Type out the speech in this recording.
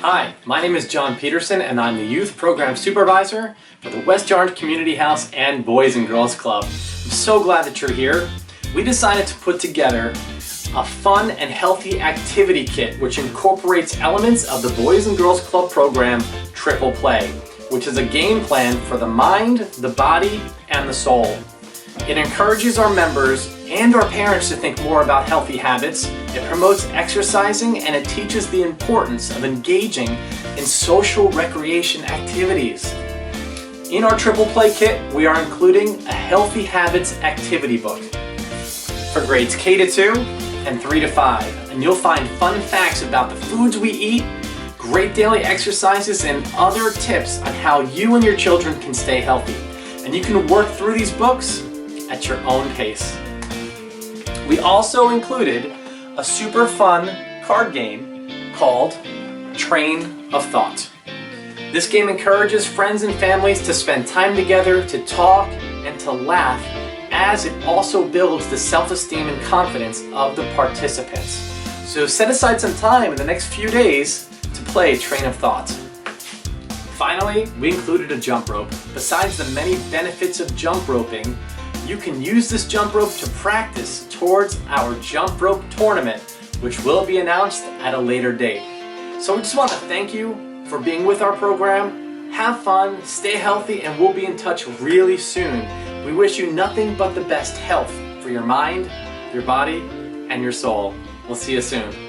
Hi, my name is John Peterson and I'm the Youth Program Supervisor for the West Orange Community House and Boys and Girls Club. I'm so glad that you're here. We decided to put together a fun and healthy activity kit which incorporates elements of the Boys and Girls Club program Triple Play, which is a game plan for the mind, the body, and the soul. It encourages our members and our parents to think more about healthy habits. It promotes exercising and it teaches the importance of engaging in social recreation activities. In our Triple Play kit, we are including a Healthy Habits activity book for grades K to 2 and 3 to 5. And you'll find fun facts about the foods we eat, great daily exercises, and other tips on how you and your children can stay healthy. And you can work through these books at your own pace. We also included a super fun card game called Train of Thought. This game encourages friends and families to spend time together, to talk, and to laugh, as it also builds the self-esteem and confidence of the participants. So set aside some time in the next few days to play Train of Thought. Finally, we included a jump rope. Besides the many benefits of jump roping, you can use this jump rope to practice towards our jump rope tournament, which will be announced at a later date. So we just want to thank you for being with our program. Have fun, stay healthy, and we'll be in touch really soon. We wish you nothing but the best health for your mind, your body, and your soul. We'll see you soon.